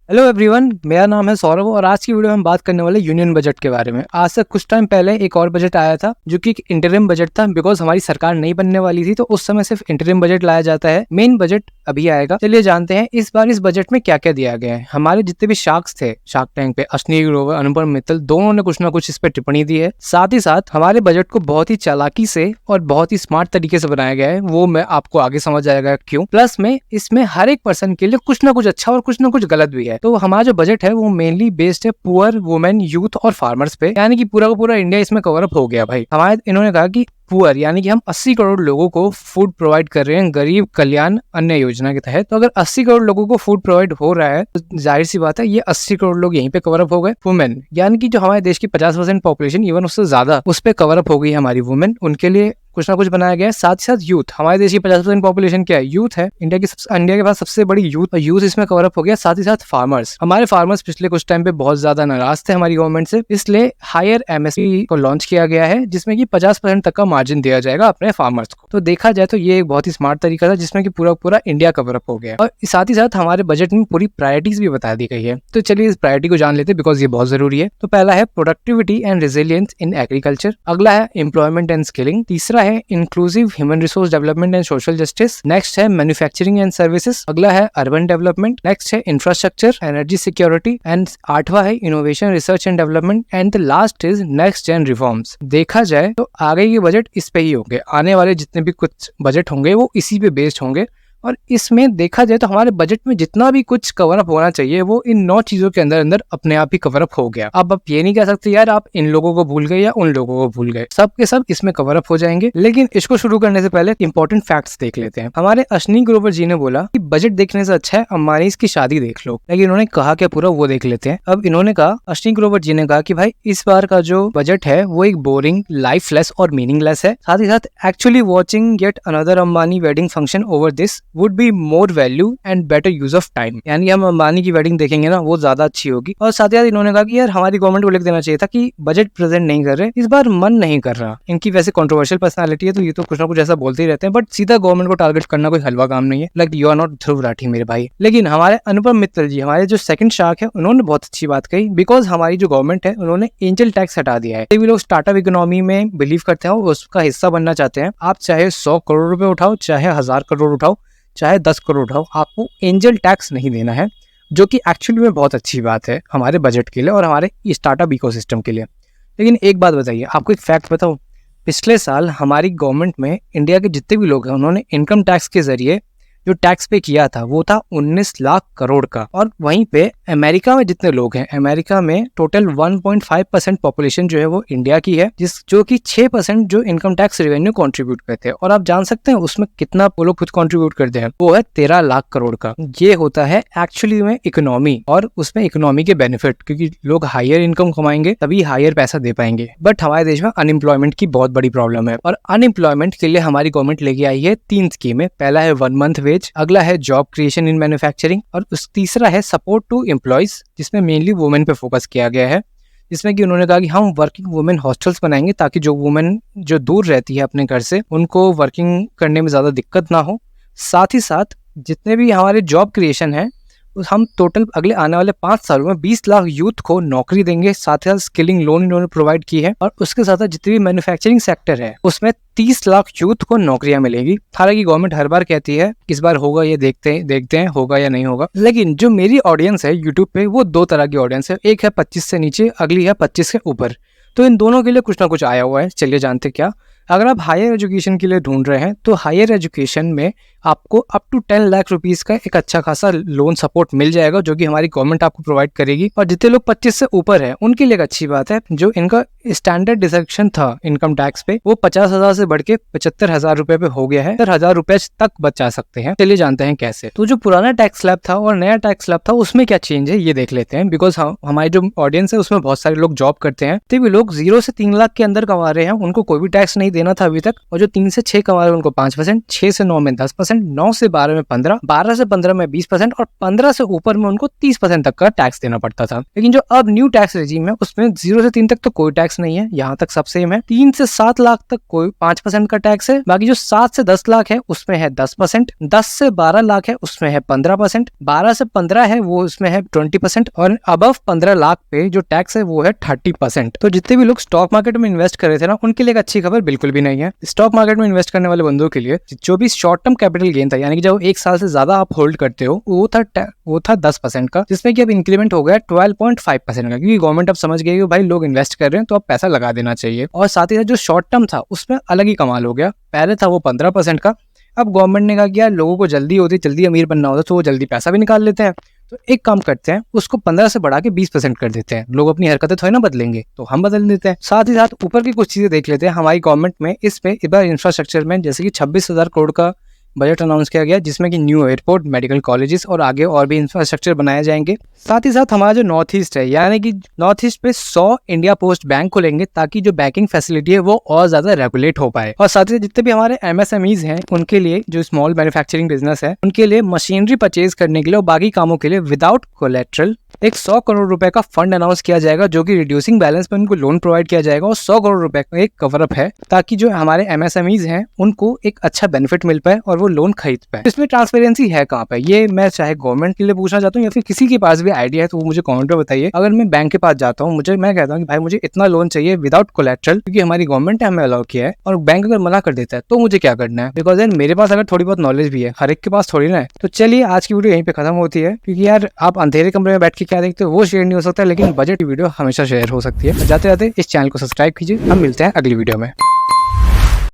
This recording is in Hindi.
हेलो एवरीवन, मेरा नाम है सौरभ और आज की वीडियो में हम बात करने वाले यूनियन बजट के बारे में। आज से कुछ टाइम पहले एक और बजट आया था जो कि एक इंटरिम बजट था, बिकॉज हमारी सरकार नहीं बनने वाली थी तो उस समय सिर्फ इंटरिम बजट लाया जाता है। मेन बजट अभी आएगा। चलिए जानते हैं इस बार इस बजट में क्या क्या दिया गया है। हमारे जितने भी शार्क्स थे शार्क टैंक पे, अश्विनी ग्रोवर, अनुपम मित्तल, दोनों ने कुछ ना कुछ इस पे टिप्पणी दी है। साथ ही साथ हमारे बजट को बहुत ही चालाकी से और बहुत ही स्मार्ट तरीके से बनाया गया है, वो मैं आपको आगे समझ आएगा क्यों। प्लस में इसमें हर एक पर्सन के लिए कुछ ना कुछ अच्छा और कुछ ना कुछ गलत भी है। तो हमारा जो बजट है वो मेनली बेस्ड है पुअर, वुमेन, यूथ और फार्मर्स पे, यानी कि पूरा का पूरा इंडिया इसमें कवर अप हो गया भाई। हमारे इन्होंने कहा कि पुअर यानी कि हम 80 करोड़ लोगों को फूड प्रोवाइड कर रहे हैं गरीब कल्याण अन्न योजना के तहत। तो अगर 80 करोड़ लोगों को फूड प्रोवाइड हो रहा है तो जाहिर सी बात है ये 80 करोड़ लोग यहीं पे कवर अप हो गए। वुमेन यानी कि जो हमारे देश की 50% पॉपुलेशन, इवन उससे ज्यादा, उस पे कवर अप हो गई है हमारी वुमेन, उनके लिए कुछ ना कुछ बनाया गया है। साथ ही साथ यूथ, हमारे देश की 50% पॉपुलेशन क्या है? यूथ है। इंडिया के पास सबसे बड़ी यूथ, और यूथ इसमें कवर अप हो गया। साथ ही साथ फार्मर्स, हमारे फार्मर्स पिछले कुछ टाइम पे बहुत ज्यादा नाराज थे हमारी गवर्नमेंट से, इसलिए हायर एमएसपी को लॉन्च किया गया है जिसमें कि 50% तक का मार्जिन दिया जाएगा अपने फार्मर्स को। तो देखा जाए तो ये एक बहुत ही स्मार्ट तरीका था जिसमें कि पूरा पूरा इंडिया कवर अप हो गया। और साथ ही साथ हमारे बजट में पूरी प्रायोरिटीज भी बता दी गई है। तो चलिए इस प्रायोरिटी को जान लेते हैं बिकॉज ये बहुत जरूरी है। तो पहला है productivity and resilience in agriculture, अगला है एम्प्लॉयमेंट एंड स्किलिंग, तीसरा है inclusive human resource development and social justice, next है मैन्युफैक्चरिंग एंड सर्विसेज, अगला है अर्बन डेवलपमेंट, नेक्स्ट है इंफ्रास्ट्रक्चर, एनर्जी सिक्योरिटी एंड आठवां है innovation, research and development and the last is next gen reforms. देखा जाए तो आगे के बजट इस पे ही होंगे, आने वाले जितने भी कुछ बजट होंगे वो इसी पे बेस्ड होंगे। और इसमें देखा जाए तो हमारे बजट में जितना भी कुछ कवर अप होना चाहिए वो इन 9 चीजों के अंदर अंदर अपने आप ही कवर अप हो गया। अब आप ये नहीं कह सकते यार आप इन लोगों को भूल गए या उन लोगों को भूल गए, सब के सब इसमें कवर अप हो जाएंगे। लेकिन इसको शुरू करने से पहले इंपॉर्टेंट फैक्ट्स देख लेते हैं। हमारे अश्विनी ग्रोवर जी ने बोला कि बजट देखने से अच्छा है अंबानी की शादी देख लो, लेकिन इन्होंने कहा क्या पूरा वो देख लेते हैं। अब इन्होंने कहा, अश्विनी ग्रोवर जी ने कहा कि भाई इस बार का जो बजट है वो एक बोरिंग, लाइफलेस और मीनिंगलेस है। साथ ही साथ actually watching yet another Ambani wedding function over this would be more value and better use of time, यानी हम अंबानी की वेडिंग देखेंगे ना वो ज्यादा अच्छी होगी। और साथ ही साथ इन्होंने कहा कि यार हमारी गवर्नमेंट को लिख देना चाहिए था कि बजट प्रेजेंट नहीं कर रहे, इस बार मन नहीं कर रहा। इनकी वैसे कंट्रोवर्शियल पर्सनालिटी है तो ये तो कुछ ना कुछ ऐसा बोलते ही रहते हैं, बट सीधा गवर्नमेंट को टारगेट करना कोई हलवा काम नहीं है। Like you are not Dhruv Rathee मेरे भाई। लेकिन हमारे अनुपम मित्तल जी, हमारे जो सेकंड शार्क है, उन्होंने बहुत अच्छी बात कही, बिकॉज हमारी जो गवर्नमेंट है उन्होंने एंजल टैक्स हटा दिया है। भी लोग स्टार्टअप इकोनॉमी में बिलीव करते हैं, उसका हिस्सा बनना चाहते हैं। आप चाहे 100 करोड़ रुपए उठाओ, चाहे 1000 करोड़ उठाओ, चाहे 10 करोड़ उठाओ, आपको एंजल टैक्स नहीं देना है, जो कि एक्चुअली में बहुत अच्छी बात है हमारे बजट के लिए और हमारे स्टार्टअप इकोसिस्टम के लिए। लेकिन एक बात बताइए, आपको एक फैक्ट बताऊं, पिछले साल हमारी गवर्नमेंट में इंडिया के जितने भी लोग हैं उन्होंने इनकम टैक्स के जरिए जो टैक्स पे किया था वो था 19 लाख करोड़ का। और वहीं पे अमेरिका में जितने लोग हैं, अमेरिका में टोटल 1.5% पॉपुलेशन जो है वो इंडिया की है, जो कि 6% जो इनकम टैक्स रेवेन्यू कंट्रीब्यूट करते हैं। और आप जान सकते हैं उसमें कितना वो लोग खुद कंट्रीब्यूट करते हैं, वो है 13 लाख करोड़ का। ये होता है एक्चुअली में इकोनॉमी, और उसमें इकोनॉमी के बेनिफिट, क्योंकि लोग हायर इनकम कमाएंगे तभी हायर पैसा दे पाएंगे। बट हमारे देश में अनएम्प्लॉयमेंट की बहुत बड़ी प्रॉब्लम है, और अनएम्प्लॉयमेंट के लिए हमारी गवर्नमेंट लेके आई है 3 स्कीमें। पहला है 1 मंथ वेज, अगला है जॉब क्रिएशन इन मैन्युफैक्चरिंग, और तीसरा है सपोर्ट टू एम्प्लॉयज, जिसमें मेनली वुमेन पे फोकस किया गया है। जिसमें कि उन्होंने कहा कि हम वर्किंग वुमेन हॉस्टल्स बनाएंगे ताकि जो वुमेन जो दूर रहती है अपने घर से, उनको वर्किंग करने में ज्यादा दिक्कत ना हो। साथ ही साथ जितने भी हमारे जॉब क्रिएशन है हम टोटल अगले आने वाले 5 सालों में 20 लाख यूथ को नौकरी देंगे। साथ ही साथ स्किलिंग लोन इन्होंने प्रोवाइड की है, और उसके साथ जितनी भी मैन्युफैक्चरिंग सेक्टर है उसमें 30 लाख यूथ को नौकरियां मिलेगी। हालांकि गवर्नमेंट हर बार कहती है इस बार होगा, ये देखते हैं होगा या नहीं होगा। लेकिन जो मेरी ऑडियंस है यूट्यूब पे वो 2 तरह की ऑडियंस है, एक है 25 से नीचे, अगली है 25 के ऊपर। तो इन दोनों के लिए कुछ ना कुछ आया हुआ है। चलिए जानते क्या। अगर आप हायर एजुकेशन के लिए ढूंढ रहे हैं तो हायर एजुकेशन में आपको अप टू 10 लाख रुपीस का एक अच्छा खासा लोन सपोर्ट मिल जाएगा, जो कि हमारी गवर्नमेंट आपको प्रोवाइड करेगी। और जितने लोग 25 से ऊपर है उनके लिए एक अच्छी बात है, जो इनका स्टैंडर्ड डिडक्शन था इनकम टैक्स पे वो 50,000 से बढ़ के 75,000 रुपए पे हो गया है। 70,000 रुपए तक बचा सकते हैं। चलिए जानते हैं कैसे। तो जो पुराना टैक्स स्लैब था और नया टैक्स स्लैब था उसमें क्या चेंज है ये देख लेते हैं, बिकॉज हमारी जो ऑडियंस है उसमें बहुत सारे लोग जॉब करते हैं। तो भी लोग 0 से 3 लाख के अंदर कमा रहे हैं, उनको कोई भी टैक्स नहीं देना था अभी तक, और जो 3 से 6 कमा रहे हैं उनको 5%, 6 से 9 में 10%, 9 से 12 में 15, 12 से 15 में 20% और 15 से ऊपर में उनको 30% तक का टैक्स देना पड़ता था। लेकिन जो अब न्यू टैक्स रेजिम है उसमें 0 से 3 तक तो कोई टैक्स नहीं है, यहाँ तक सब सेम है। 3 से 7 लाख तक कोई 5% का टैक्स है, बाकी जो 7 से 10 लाख है उसमें है 10%, 10 से 12 लाख है उसमें है 15%, 12 से 15 है वो उसमें है 20% और अबव 15 लाख पे जो टैक्स है वो है 30%। तो जितने भी लोग स्टॉक मार्केट में इन्वेस्ट कर रहे थे ना, उनके लिए एक अच्छी खबर बिल्कुल भी नहीं है। स्टॉक मार्केट में इन्वेस्ट करने वाले बंदों के लिए जो भी शॉर्ट टर्म कैपिटल गेन था, यानी कि जब 1 साल से ज्यादा आप होल्ड करते हो, वो था 10% का, जिसमें कि अब इंक्रीमेंट हो गया 12.5% का, क्योंकि गवर्नमेंट अब समझ गई कि भाई लोग इन्वेस्ट कर रहे हैं तो अब पैसा लगा देना चाहिए। और साथ ही साथ जो शॉर्ट टर्म था उसमें अलग ही कमाल हो गया, पहले था वो 15% का, अब गवर्नमेंट ने कहा कि यार लोगों को जल्दी होती, जल्दी अमीर बनना होता तो वो जल्दी पैसा भी निकाल लेते हैं, तो एक काम करते हैं उसको 15 से बढ़ा के 20% कर देते हैं। लोग अपनी हरकतें थोड़ी ना बदलेंगे, तो हम बदल देते हैं। साथ ही साथ ऊपर की कुछ चीजें देख लेते हैं। हमारी गवर्नमेंट में इस पे इस बार इंफ्रास्ट्रक्चर में जैसे कि 26,000 करोड़ का बजट अनाउंस किया गया, जिसमें कि न्यू एयरपोर्ट, मेडिकल कॉलेजेस और आगे और भी इंफ्रास्ट्रक्चर बनाए जाएंगे। साथ ही साथ हमारा जो नॉर्थ ईस्ट है, यानी कि नॉर्थ ईस्ट पे 100 इंडिया पोस्ट बैंक खुलेंगे ताकि जो बैंकिंग फैसिलिटी है वो और ज्यादा रेगुलेट हो पाए। और साथ ही जितने भी हमारे MSMEs हैं उनके लिए, जो स्मॉल मैन्युफैक्चरिंग बिजनेस है, उनके लिए मशीनरी परचेज करने के लिए और बाकी कामों के लिए विदाउट कोलेट्रल एक 100 करोड़ रुपए का फंड अनाउंस किया जाएगा, जो कि रिड्यूसिंग बैलेंस में उनको लोन प्रोवाइड किया जाएगा। और 100 करोड़ रुपए का एक कवरअप है ताकि जो हमारे MSMEs हैं उनको एक अच्छा बेनिफिट मिल पाए और वो लोन खरीद पाए। इसमें ट्रांसपेरेंसी है कहाँ पे, ये मैं चाहे गवर्नमेंट के लिए पूछना चाहता हूँ या फिर किसी के पास भी आइडिया है तो वो मुझे कमेंट में बताइए। अगर मैं बैंक के पास जाता हूँ, मैं कहता हूँ कि भाई मुझे इतना लोन चाहिए विदाउट कोलेट्रल, क्योंकि हमारी गवर्नमेंट ने हमें अलाउ किया है, और बैंक अगर मना कर देता है तो मुझे क्या करना है, बिकॉज यार मेरे पास अगर थोड़ी बहुत नॉलेज भी है, हर एक के पास थोड़ी ना है। तो चलिए आज की वीडियो यहीं पे खत्म होती है, क्योंकि यार आप अंधेरे कमरे में बैठ के क्या देखते हो वो शेयर नहीं हो सकता, लेकिन बजट की वीडियो हमेशा शेयर हो सकती है। जाते जाते इस चैनल को सब्सक्राइब कीजिए, हम मिलते हैं अगली वीडियो में।